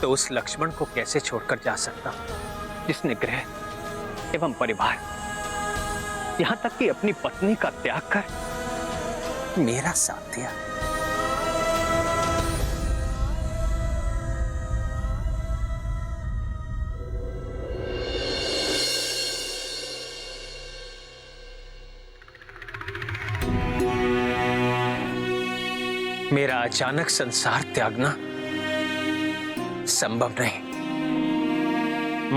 तो उस लक्ष्मण को कैसे छोड़कर जा सकता हूं जिसने गृह एवं परिवार, यहां तक कि अपनी पत्नी का त्याग कर मेरा साथ दिया। मेरा अचानक संसार त्यागना संभव नहीं।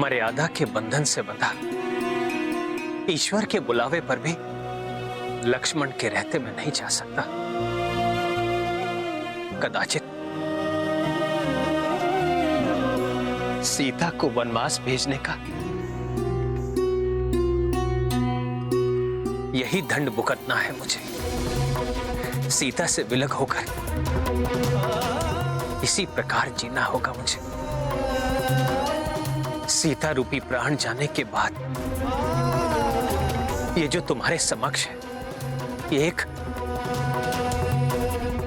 मर्यादा के बंधन से बंधा, ईश्वर के बुलावे पर भी लक्ष्मण के रहते मैं नहीं जा सकता। कदाचित सीता को वनवास भेजने का यही दंड भुगतना है मुझे। सीता से विलग होकर इसी प्रकार जीना होगा मुझे। सीता रूपी प्राण जाने के बाद ये जो तुम्हारे समक्ष है, ये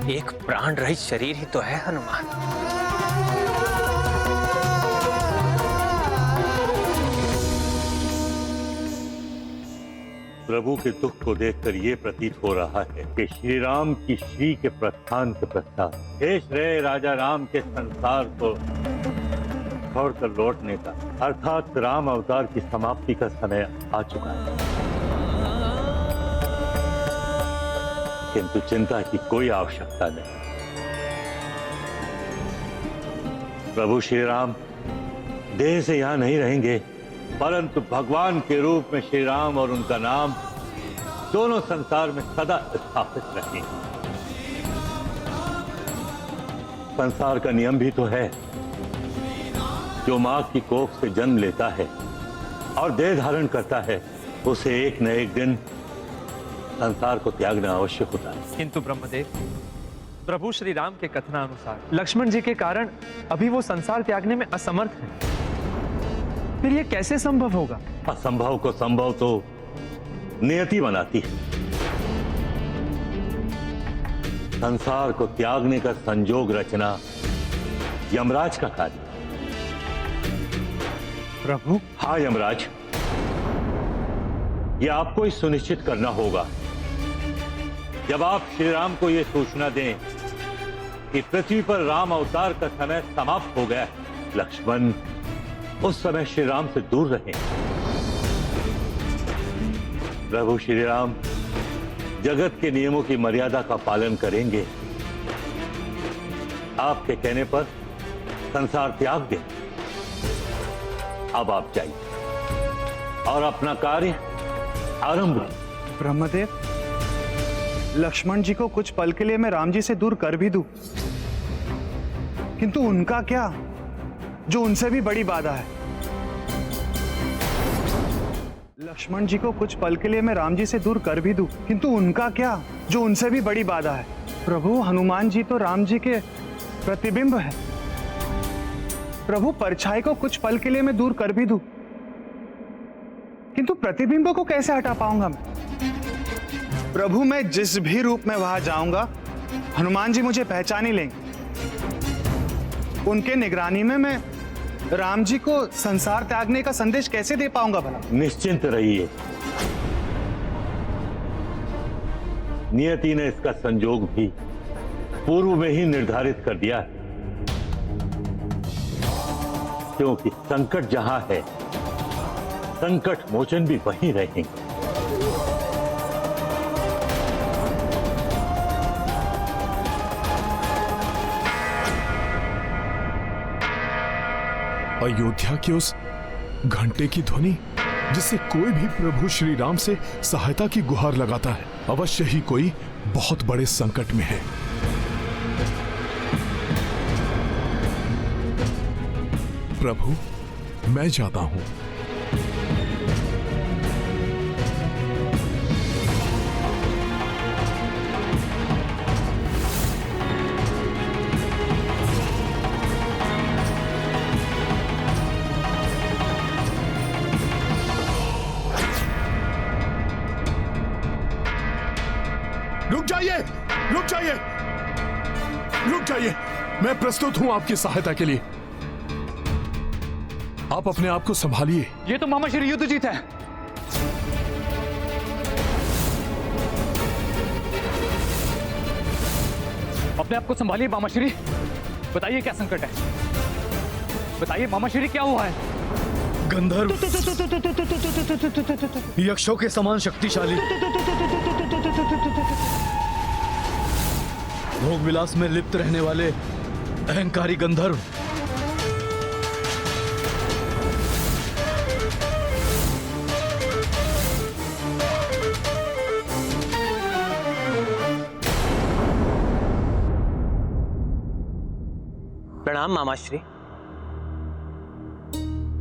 एक प्राण रहित शरीर ही तो है हनुमान। प्रभु के दुख को देखकर ये प्रतीत हो रहा है कि श्री राम की श्री के प्रस्थान के पश्चात शेष रहे राजा राम के संसार को छोड़कर लौटने का, अर्थात राम अवतार की समाप्ति का समय आ चुका है। किंतु चिंता की कोई आवश्यकता नहीं। प्रभु श्री राम देह से यहां नहीं रहेंगे, परंतु भगवान के रूप में श्री राम और उनका नाम दोनों संसार में सदा स्थापित रहेंगे। संसार का नियम भी तो है, जो मां की कोख से जन्म लेता है और देह धारण करता है, उसे एक न एक दिन संसार को त्यागना अवश्य होता है। किंतु ब्रह्मदेव, प्रभु श्री राम के कथनानुसार लक्ष्मण जी के कारण अभी वो संसार त्यागने में असमर्थ हैं। फिर ये कैसे संभव होगा? असंभव को संभव तो नियति बनाती है। संसार को त्यागने का संजोग रचना यमराज का कार्य। प्रभु? हाँ यमराज, यह आपको ही सुनिश्चित करना होगा। जब आप श्री राम को यह सूचना दें कि पृथ्वी पर राम अवतार का समय समाप्त हो गया है, लक्ष्मण उस समय श्री राम से दूर रहें। प्रभु श्री राम जगत के नियमों की मर्यादा का पालन करेंगे। आपके कहने पर संसार त्याग दें। अब आप जाइए और अपना कार्य आरंभ करें। ब्रह्मदेव, लक्ष्मण जी को कुछ पल के लिए मैं राम जी से दूर कर भी दूं, किंतु उनका क्या, जो उनसे भी बड़ी बाधा है। लक्ष्मण जी को कुछ पल के लिए मैं राम जी से दूर कर भी दूं, किंतु उनका क्या, जो उनसे भी बड़ी बाधा है। प्रभु, हनुमान जी तो राम जी के प्रतिबिंब है। प्रभु, परछाई को कुछ पल के लिए मैं दूर कर भी दूं, किंतु प्रतिबिंब को कैसे हटा पाऊंगा मैं? प्रभु, मैं जिस भी रूप में वहां जाऊंगा, हनुमान जी मुझे पहचान ही लेंगे। उनके निगरानी में मैं राम जी को संसार त्यागने का संदेश कैसे दे पाऊंगा भला? निश्चिंत रहिए, नियति ने इसका संजोग भी पूर्व में ही निर्धारित कर दिया है, क्योंकि संकट जहां है, संकट मोचन भी वहीं रहेंगे। अयोध्या की उस घंटे की ध्वनि जिससे कोई भी प्रभु श्री राम से सहायता की गुहार लगाता है, अवश्य ही कोई बहुत बड़े संकट में है। प्रभु, मैं जाता हूं। रुक जाइए, रुक जाइए, रुक जाइए। मैं प्रस्तुत हूं आपकी सहायता के लिए। आप अपने आप को संभालिए। ये तो मामा श्री युद्धजीत है। अपने आप को संभालिए मामा श्री। बताइए क्या संकट है, बताइए मामा श्री क्या हुआ है? गंधर्व यक्षों के समान शक्तिशाली, भोग विलास में लिप्त रहने वाले अहंकारी गंधर्व। प्रणाम मामाश्री।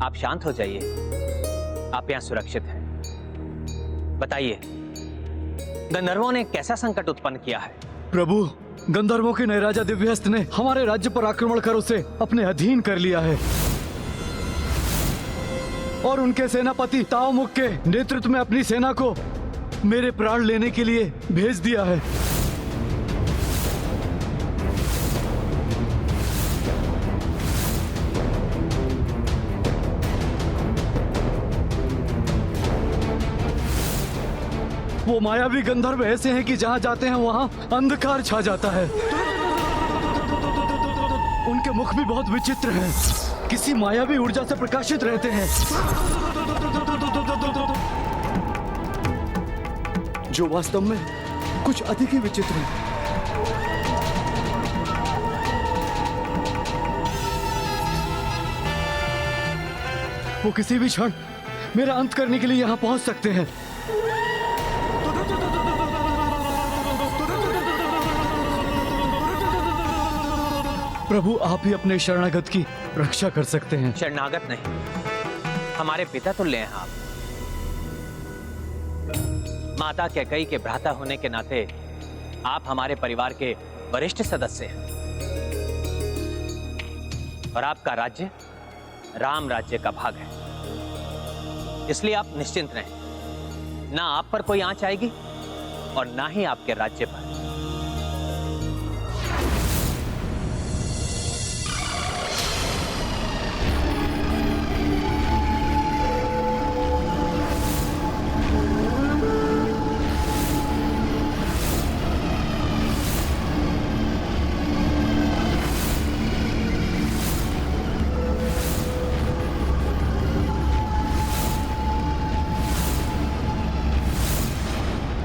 आप शांत हो जाइए, आप यहां सुरक्षित हैं। बताइए गंधर्वों ने कैसा संकट उत्पन्न किया है? प्रभु, गंधर्वों के नए राजा दिव्यहस्त ने हमारे राज्य पर आक्रमण कर उसे अपने अधीन कर लिया है और उनके सेनापति ताओमुख के नेतृत्व में अपनी सेना को मेरे प्राण लेने के लिए भेज दिया है। वो मायावी गंधर्व ऐसे हैं कि जहां जाते हैं वहां अंधकार छा जाता है। उनके मुख भी बहुत विचित्र हैं, किसी मायावी ऊर्जा से प्रकाशित रहते हैं जो वास्तव में कुछ अधिक ही विचित्र है। वो किसी भी क्षण मेरा अंत करने के लिए यहां पहुंच सकते हैं। प्रभु, आप ही अपने शरणागत की रक्षा कर सकते हैं। शरणागत नहीं, हमारे पिता तुल्य हैं आप। माता कैकेयी के भ्राता होने के नाते आप हमारे परिवार के वरिष्ठ सदस्य हैं और आपका राज्य राम राज्य का भाग है, इसलिए आप निश्चिंत रहें। ना आप पर कोई आंच आएगी और ना ही आपके राज्य पर।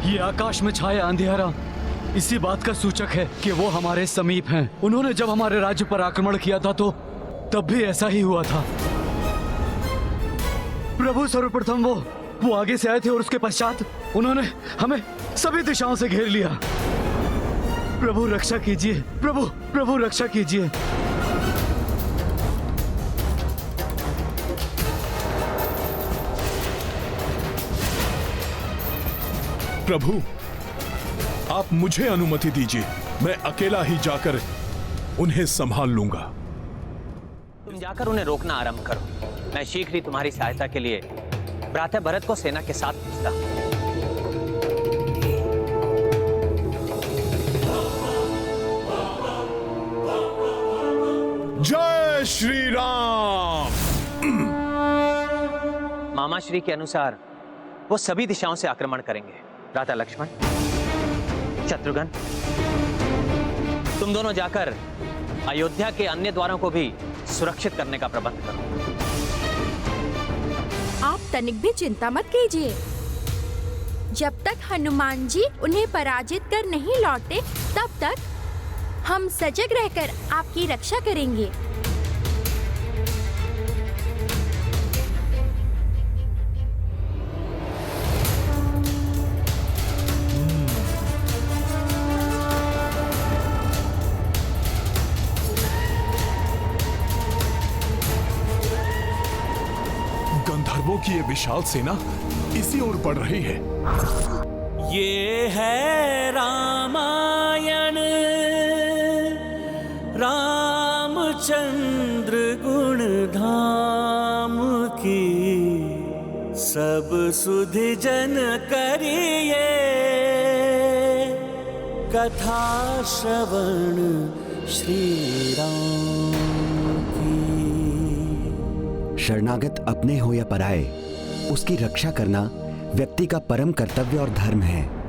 ये आकाश में छाया अंधेरा इसी बात का सूचक है कि वो हमारे समीप हैं। उन्होंने जब हमारे राज्य पर आक्रमण किया था तो तब भी ऐसा ही हुआ था। प्रभु, सर्वप्रथम वो आगे से आए थे और उसके पश्चात उन्होंने हमें सभी दिशाओं से घेर लिया। प्रभु रक्षा कीजिए, प्रभु रक्षा कीजिए। प्रभु, आप मुझे अनुमति दीजिए, मैं अकेला ही जाकर उन्हें संभाल लूंगा। तुम जाकर उन्हें रोकना आरंभ करो। मैं शीघ्र ही तुम्हारी सहायता के लिए भ्राता भरत को सेना के साथ भेजता हूं। जय श्री राम। मामा श्री के अनुसार वो सभी दिशाओं से आक्रमण करेंगे। भ्राता लक्ष्मण, शत्रुघ्न, तुम दोनों जाकर अयोध्या के अन्य द्वारों को भी सुरक्षित करने का प्रबंध करो। आप तनिक भी चिंता मत कीजिए। जब तक हनुमान जी उन्हें पराजित कर नहीं लौटे तब तक हम सजग रहकर आपकी रक्षा करेंगे। गंधर्वों की ये विशाल सेना इसी ओर बढ़ रही है। ये है रामायण, रामचंद्र गुण धाम की, सब सुधि जन करिए कथा श्रवण श्री राम की। शरणागत अपने हो या पराये, उसकी रक्षा करना व्यक्ति का परम कर्तव्य और धर्म है।